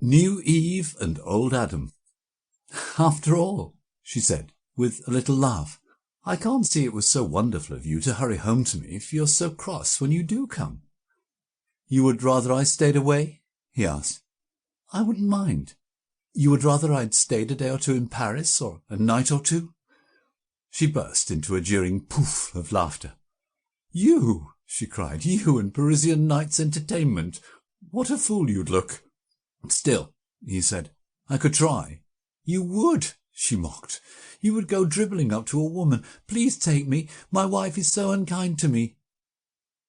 New Eve and old Adam. After all, she said, with a little laugh, I can't see it was so wonderful of you to hurry home to me if you're so cross when you do come. You would rather I stayed away? He asked. I wouldn't mind. You would rather I'd stayed a day or two in Paris, or a night or two? She burst into a jeering poof of laughter. You, she cried, you and Parisian night's entertainment. What a fool you'd look. Still, he said, I could try. You would, she mocked. You would go dribbling up to a woman. Please take me. My wife is so unkind to me.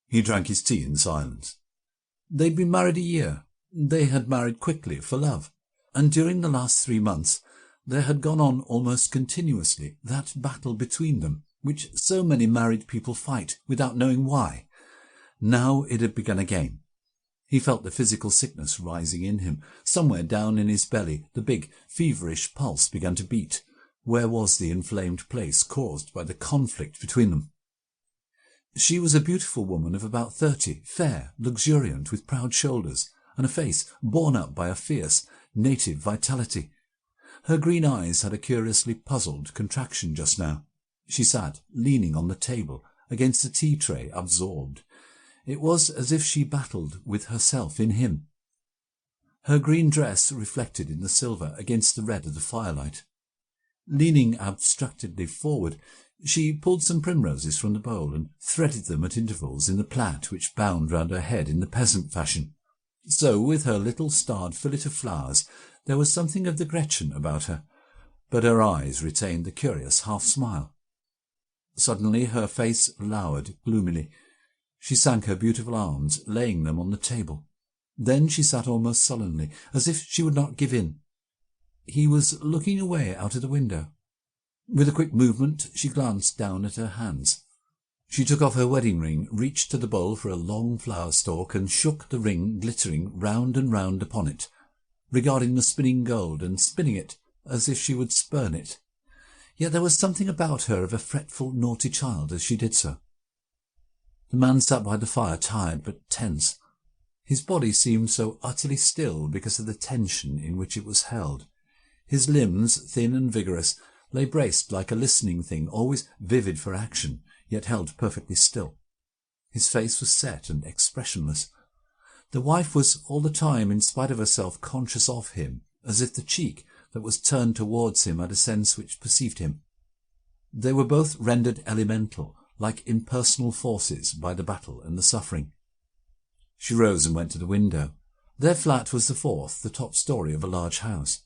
He drank his tea in silence. They'd been married a year. They had married quickly for love. And during the last 3 months there had gone on almost continuously that battle between them, which so many married people fight without knowing why. Now it had begun again. He felt the physical sickness rising in him. Somewhere down in his belly the big, feverish pulse began to beat. Where was the inflamed place caused by the conflict between them? She was a beautiful woman of about 30, fair, luxuriant, with proud shoulders, and a face borne up by a fierce, native vitality. Her green eyes had a curiously puzzled contraction just now. She sat, leaning on the table, against the tea-tray, absorbed. It was as if she battled with herself in him. Her green dress reflected in the silver against the red of the firelight. Leaning abstractedly forward, she pulled some primroses from the bowl and threaded them at intervals in the plait which bound round her head in the peasant fashion. So, with her little starred fillet of flowers, there was something of the Gretchen about her, but her eyes retained the curious half-smile. Suddenly her face lowered gloomily. She sank her beautiful arms, laying them on the table. Then she sat almost sullenly, as if she would not give in. He was looking away out of the window. With a quick movement she glanced down at her hands. She took off her wedding ring, reached to the bowl for a long flower stalk, and shook the ring glittering round and round upon it, regarding the spinning gold and spinning it as if she would spurn it. Yet there was something about her of a fretful, naughty child as she did so. The man sat by the fire, tired but tense. His body seemed so utterly still because of the tension in which it was held. His limbs, thin and vigorous, lay braced like a listening thing, always vivid for action, yet held perfectly still. His face was set and expressionless. The wife was all the time, in spite of herself, conscious of him, as if the cheek that was turned towards him had a sense which perceived him. They were both rendered elemental, like impersonal forces, by the battle and the suffering. She rose and went to the window. Their flat was the fourth, the top story of a large house.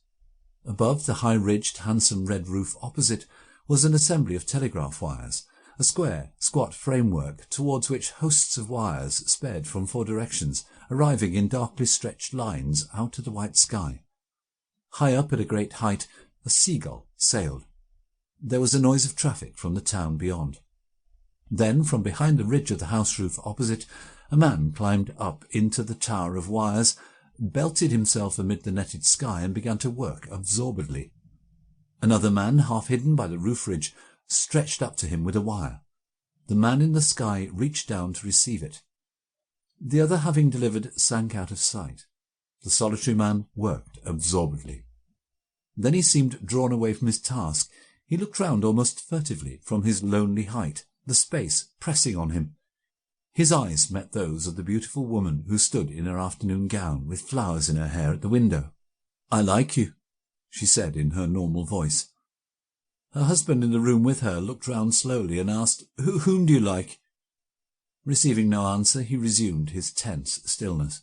Above the high-ridged, handsome red roof opposite was an assembly of telegraph wires, a square, squat framework towards which hosts of wires sped from 4 directions, arriving in darkly stretched lines out to the white sky. High up at a great height a seagull sailed. There was a noise of traffic from the town beyond. Then, from behind the ridge of the house roof opposite, a man climbed up into the tower of wires, belted himself amid the netted sky, and began to work absorbedly. Another man, half hidden by the roof ridge, stretched up to him with a wire. The man in the sky reached down to receive it. The other, having delivered, sank out of sight. The solitary man worked absorbedly. Then he seemed drawn away from his task. He looked round almost furtively from his lonely height, the space pressing on him. His eyes met those of the beautiful woman who stood in her afternoon gown with flowers in her hair at the window. "I like you," she said in her normal voice. Her husband in the room with her looked round slowly and asked, "Whom do you like?" Receiving no answer, he resumed his tense stillness.